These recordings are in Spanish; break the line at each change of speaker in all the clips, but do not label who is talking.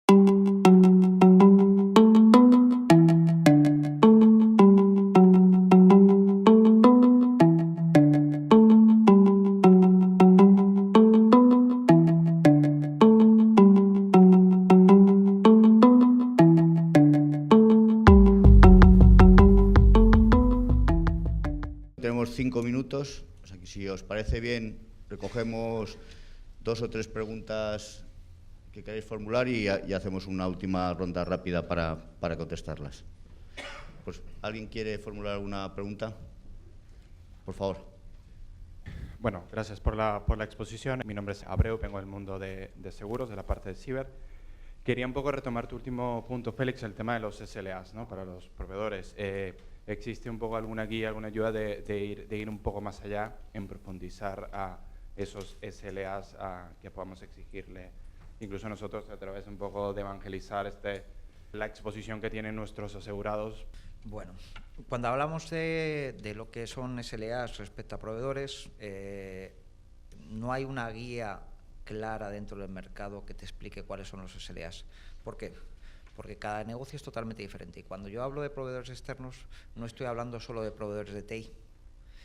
Tenemos 5 minutos, o sea que si os parece bien, recogemos 2 o 3 preguntas que queréis formular y hacemos una última ronda rápida para contestarlas. Pues, ¿alguien quiere formular alguna pregunta? Por favor.
Bueno, gracias por la exposición. Mi nombre es Abreu, vengo del mundo de seguros, de la parte de ciber. Quería un poco retomar tu último punto, Félix, el tema de los SLAs, ¿no? Para los proveedores. ¿Existe un poco alguna guía, alguna ayuda de ir un poco más allá en profundizar a esos SLAs que podamos exigirle, incluso nosotros, a través un poco de evangelizar la exposición que tienen nuestros asegurados?
Bueno, cuando hablamos de lo que son SLAs respecto a proveedores, no hay una guía clara dentro del mercado que te explique cuáles son los SLAs. ¿Por qué? Porque cada negocio es totalmente diferente. Y cuando yo hablo de proveedores externos, no estoy hablando solo de proveedores de TI.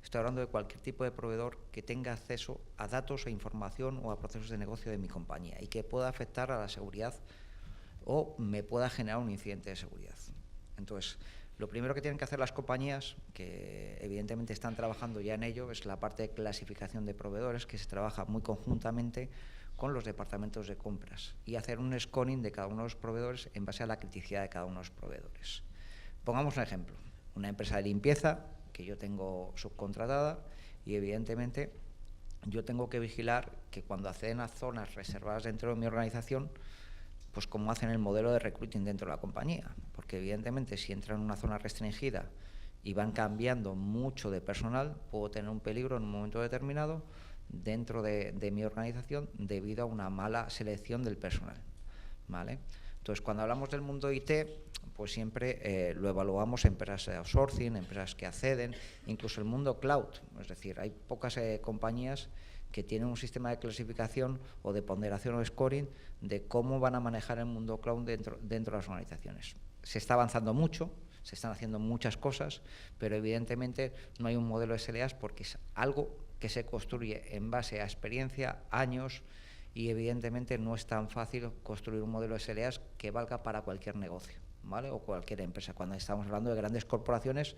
Estoy hablando de cualquier tipo de proveedor que tenga acceso a datos, a información o a procesos de negocio de mi compañía y que pueda afectar a la seguridad o me pueda generar un incidente de seguridad. Entonces, lo primero que tienen que hacer las compañías, que evidentemente están trabajando ya en ello, es la parte de clasificación de proveedores, que se trabaja muy conjuntamente con los departamentos de compras y hacer un scoring de cada uno de los proveedores en base a la criticidad de cada uno de los proveedores. Pongamos un ejemplo, una empresa de limpieza que yo tengo subcontratada y evidentemente yo tengo que vigilar que cuando acceden a zonas reservadas dentro de mi organización, pues cómo hacen el modelo de recruiting dentro de la compañía, porque evidentemente si entran en una zona restringida y van cambiando mucho de personal, puedo tener un peligro en un momento determinado dentro de mi organización debido a una mala selección del personal, ¿vale? Entonces, cuando hablamos del mundo IT, pues siempre lo evaluamos en empresas de outsourcing, empresas que acceden, incluso el mundo cloud, es decir, hay pocas compañías que tienen un sistema de clasificación o de ponderación o scoring de cómo van a manejar el mundo cloud dentro de las organizaciones. Se está avanzando mucho, se están haciendo muchas cosas, pero evidentemente no hay un modelo de SLAs porque es algo que se construye en base a experiencia, años, y evidentemente no es tan fácil construir un modelo de SLAs que valga para cualquier negocio, ¿vale? O cualquier empresa, cuando estamos hablando de grandes corporaciones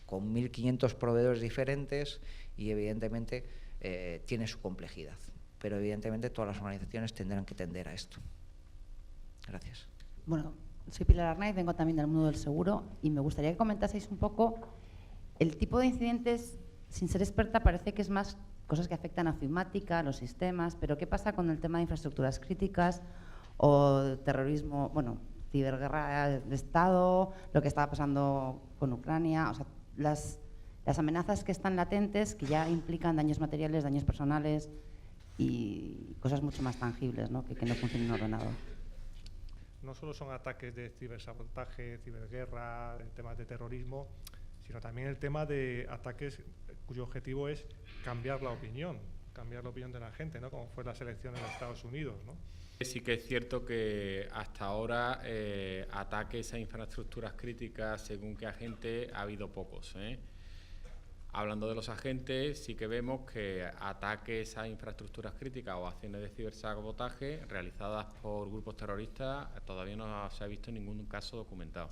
con 1.500 proveedores diferentes y evidentemente tiene su complejidad, pero evidentemente todas las organizaciones tendrán que tender a esto. Gracias.
Bueno, soy Pilar Arnaiz, vengo también del mundo del seguro y me gustaría que comentaseis un poco el tipo de incidentes. Sin ser experta, parece que es más cosas que afectan a ofimática, a los sistemas, pero ¿qué pasa con el tema de infraestructuras críticas o terrorismo, bueno, ciberguerra de Estado, lo que estaba pasando con Ucrania? O sea, las amenazas que están latentes, que ya implican daños materiales, daños personales y cosas mucho más tangibles, ¿no? Que no funciona en un ordenador.
No solo son ataques de cibersabotaje, ciberguerra, temas de terrorismo, sino también el tema de ataques cuyo objetivo es cambiar la opinión de la gente, ¿no? Como fue la selección en Estados Unidos, ¿no?
Sí que es cierto que hasta ahora ataques a infraestructuras críticas según qué agente ha habido pocos, ¿eh? Hablando de los agentes, sí que vemos que ataques a infraestructuras críticas o acciones de cibersabotaje realizadas por grupos terroristas todavía no se ha visto ningún caso documentado.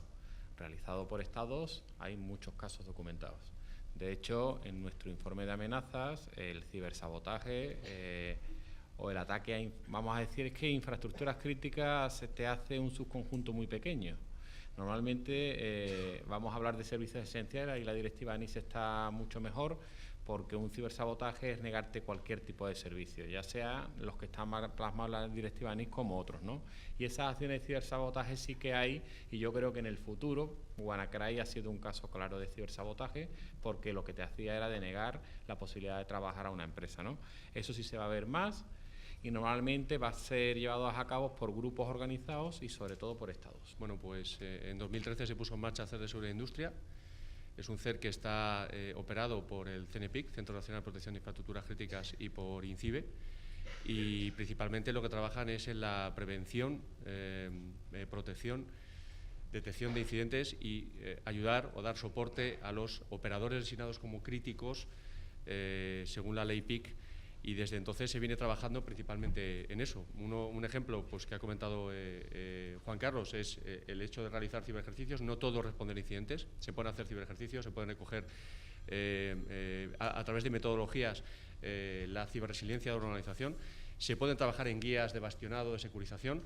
Realizado por estados, hay muchos casos documentados. De hecho, en nuestro informe de amenazas, el cibersabotaje o el ataque vamos a decir, es que infraestructuras críticas se te hace un subconjunto muy pequeño. Normalmente vamos a hablar de servicios esenciales y la directiva ANIS está mucho mejor porque un cibersabotaje es negarte cualquier tipo de servicio, ya sea los que están plasmados en la directiva ANIS como otros, ¿no? Y esas acciones de cibersabotaje sí que hay y yo creo que en el futuro WannaCry ha sido un caso claro de cibersabotaje porque lo que te hacía era denegar la posibilidad de trabajar a una empresa, ¿no? Eso sí se va a ver más y normalmente va a ser llevado a cabo por grupos organizados y sobre todo por estados.
Bueno, pues en 2013 se puso en marcha CER de Seguridad e Industria. Es un CER que está operado por el CNPIC, Centro Nacional de Protección de Infraestructuras Críticas, y por INCIBE. y principalmente lo que trabajan es en la prevención, protección, detección de incidentes y ayudar o dar soporte a los operadores designados como críticos según la ley PIC, y desde entonces se viene trabajando principalmente en eso. Un ejemplo pues, que ha comentado Juan Carlos es el hecho de realizar ciberejercicios. No todos responden a incidentes, se pueden hacer ciberejercicios, se pueden recoger a través de metodologías la ciberresiliencia de una organización, se pueden trabajar en guías de bastionado, de securización,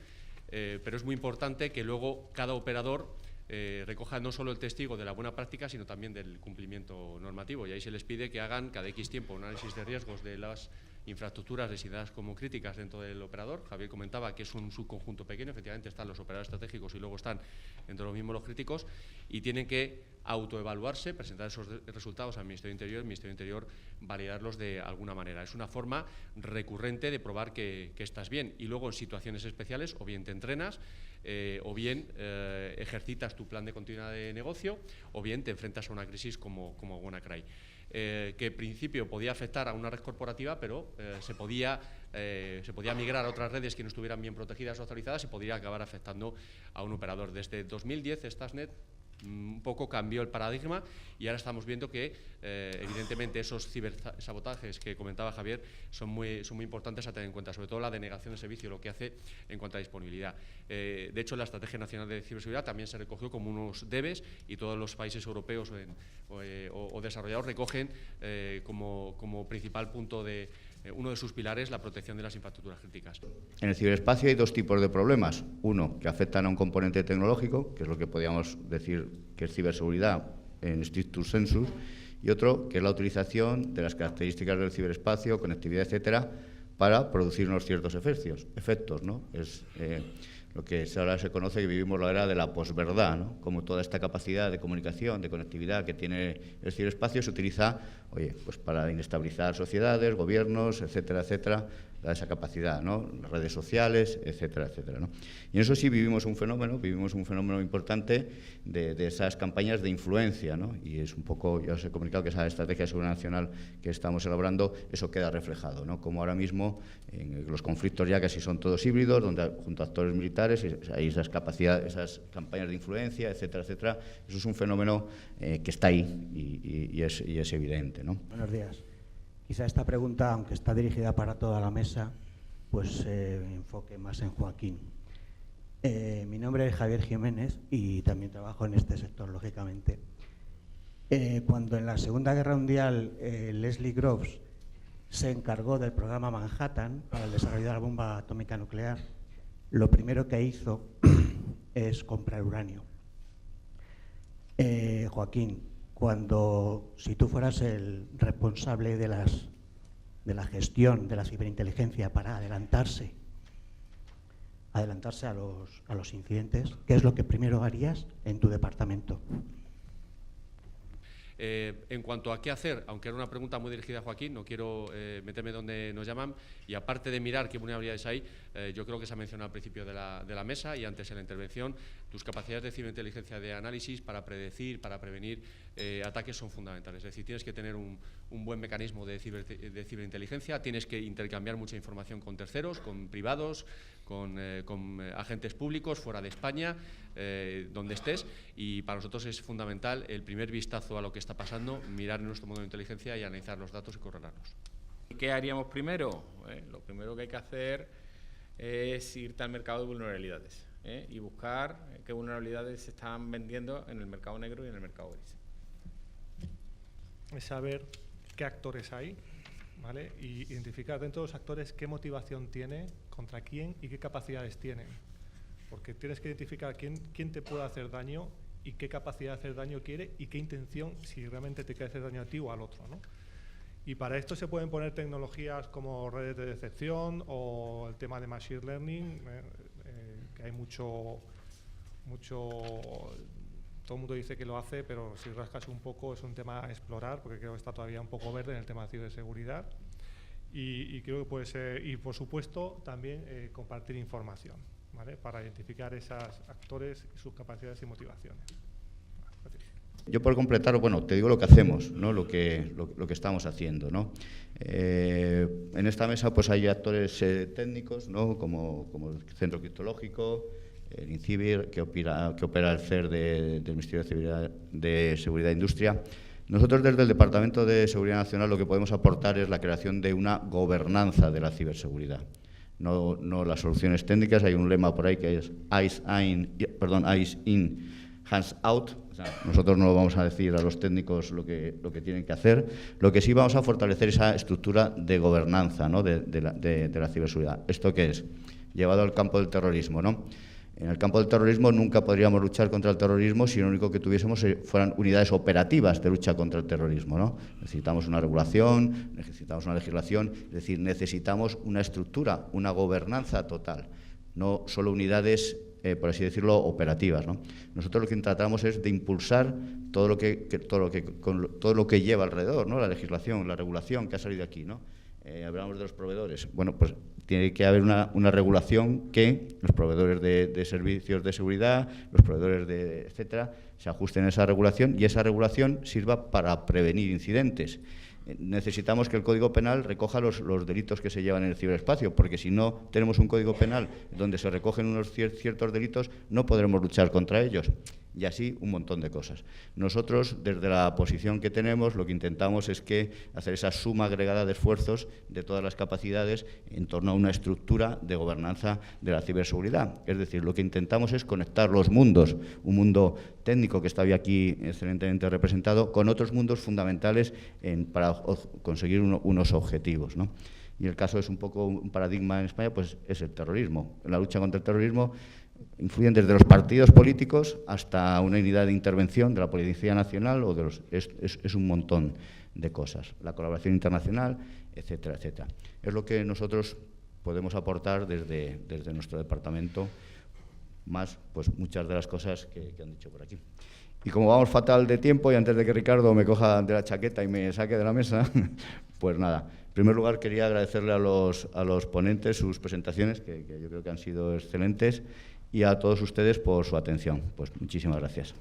pero es muy importante que luego cada operador recoja no solo el testigo de la buena práctica, sino también del cumplimiento normativo, y ahí se les pide que hagan cada X tiempo un análisis de riesgos de las infraestructuras designadas como críticas dentro del operador. Javier comentaba que es un subconjunto pequeño, efectivamente están los operadores estratégicos y luego están entre los mismos los críticos, y tienen que autoevaluarse, presentar esos resultados al Ministerio de Interior, el Ministerio de Interior validarlos de alguna manera. Es una forma recurrente de probar que estás bien, y luego en situaciones especiales o bien te entrenas, o bien ejercitas tu plan de continuidad de negocio, o bien te enfrentas a una crisis como WannaCry. Que en principio podía afectar a una red corporativa, pero se podía migrar a otras redes que no estuvieran bien protegidas o autorizadas y podría acabar afectando a un operador. Desde 2010 Stuxnet un poco cambió el paradigma y ahora estamos viendo que evidentemente esos cibersabotajes que comentaba Javier son muy importantes a tener en cuenta, sobre todo la denegación de servicio, lo que hace en cuanto a disponibilidad. De hecho, la Estrategia Nacional de Ciberseguridad también se recogió como unos debes, y todos los países europeos o desarrollados recogen como principal punto de uno de sus pilares la protección de las infraestructuras críticas.
En el ciberespacio hay dos tipos de problemas. Uno, que afectan a un componente tecnológico, que es lo que podríamos decir que es ciberseguridad en stricto sensu, y otro, que es la utilización de las características del ciberespacio, conectividad, etcétera, para producir unos ciertos efectos, ¿no? Es lo que ahora se conoce, que vivimos la era de la posverdad, ¿no? Como toda esta capacidad de comunicación, de conectividad que tiene el ciberespacio se utiliza, pues para inestabilizar sociedades, gobiernos, etcétera, etcétera, esa capacidad, ¿no? Las redes sociales, etcétera, etcétera, ¿no? Y en eso sí vivimos un fenómeno importante de esas campañas de influencia, ¿no? Y es un poco, ya os he comunicado que esa estrategia de seguridad nacional que estamos elaborando, eso queda reflejado, ¿no? Como ahora mismo en los conflictos ya casi son todos híbridos, donde junto a actores militares hay esas campañas de influencia, etcétera, etcétera. Eso es un fenómeno que está ahí y es evidente, ¿no?
Buenos días. Quizá esta pregunta, aunque está dirigida para toda la mesa, pues se enfoque más en Joaquín. Mi nombre es Javier Jiménez y también trabajo en este sector, lógicamente. Cuando en la Segunda Guerra Mundial Leslie Groves se encargó del programa Manhattan para el desarrollo de la bomba atómica nuclear, lo primero que hizo es comprar uranio. Joaquín, si tú fueras el responsable de la gestión de la ciberinteligencia para adelantarse a los incidentes, ¿qué es lo que primero harías en tu departamento?
En cuanto a qué hacer, aunque era una pregunta muy dirigida a Joaquín, no quiero meterme donde nos llaman, y aparte de mirar qué vulnerabilidades hay, yo creo que se ha mencionado al principio de la mesa y antes en la intervención, tus capacidades de ciberinteligencia de análisis para predecir, para prevenir ataques son fundamentales. Es decir, tienes que tener un buen mecanismo de ciberinteligencia, tienes que intercambiar mucha información con terceros, con privados, con agentes públicos fuera de España, donde estés, y para nosotros es fundamental el primer vistazo a lo que está pasando, mirar nuestro modelo de inteligencia y analizar los datos y correlarlos.
¿Qué haríamos primero? Lo primero que hay que hacer es irte al mercado de vulnerabilidades y buscar qué vulnerabilidades se están vendiendo en el mercado negro y en el mercado gris.
Es saber qué actores hay, ¿vale? Y identificar dentro de los actores qué motivación tiene, contra quién y qué capacidades tienen. Porque tienes que identificar quién te puede hacer daño y qué capacidad de hacer daño quiere y qué intención, si realmente te quiere hacer daño a ti o al otro, ¿no? Y para esto se pueden poner tecnologías como redes de decepción o el tema de Machine Learning, que hay mucho... Todo el mundo dice que lo hace, pero si rascas un poco es un tema a explorar, porque creo que está todavía un poco verde en el tema de ciberseguridad. Y creo que puede ser, y por supuesto también compartir información, ¿vale? Para identificar esos actores, sus capacidades y motivaciones.
Yo por completar, bueno, te digo lo que hacemos, ¿no? lo que estamos haciendo, ¿no? En esta mesa pues hay actores técnicos, ¿no? como el Centro Criptológico, el INCIBIR, que opera el CER del Ministerio de Seguridad e Industria. Nosotros desde el Departamento de Seguridad Nacional lo que podemos aportar es la creación de una gobernanza de la ciberseguridad. No las soluciones técnicas, hay un lema por ahí que es eyes in, hands out. O sea, nosotros no vamos a decir a los técnicos lo que tienen que hacer. Lo que sí vamos a fortalecer esa estructura de gobernanza, ¿no? de la ciberseguridad. ¿Esto qué es? Llevado al campo del terrorismo, ¿no? En el campo del terrorismo nunca podríamos luchar contra el terrorismo si lo único que tuviésemos fueran unidades operativas de lucha contra el terrorismo, ¿no? Necesitamos una regulación, necesitamos una legislación, es decir, necesitamos una estructura, una gobernanza total, no solo unidades, por así decirlo, operativas, ¿no? Nosotros lo que tratamos es de impulsar todo lo que lleva alrededor, ¿no? La legislación, la regulación que ha salido aquí, ¿no? Hablamos de los proveedores. Bueno, pues tiene que haber una regulación que los proveedores de servicios de seguridad, los proveedores etcétera, se ajusten a esa regulación y esa regulación sirva para prevenir incidentes. Necesitamos que el Código Penal recoja los delitos que se llevan en el ciberespacio, porque si no tenemos un Código Penal donde se recogen unos ciertos delitos, no podremos luchar contra ellos. Y así un montón de cosas. Nosotros, desde la posición que tenemos, lo que intentamos es hacer esa suma agregada de esfuerzos de todas las capacidades en torno a una estructura de gobernanza de la ciberseguridad. Es decir, lo que intentamos es conectar los mundos, un mundo técnico que está hoy aquí excelentemente representado, con otros mundos fundamentales para conseguir unos objetivos, ¿no? Y el caso es un poco un paradigma en España, pues es el terrorismo. La lucha contra el terrorismo influyen desde los partidos políticos hasta una unidad de intervención de la Policía Nacional o es un montón de cosas. La colaboración internacional, etcétera, etcétera. Es lo que nosotros podemos aportar desde nuestro departamento, más pues muchas de las cosas que han dicho por aquí. Y como vamos fatal de tiempo y antes de que Ricardo me coja de la chaqueta y me saque de la mesa, pues nada. En primer lugar, quería agradecerle a los ponentes sus presentaciones, que yo creo que han sido excelentes, y a todos ustedes por su atención. Pues muchísimas gracias.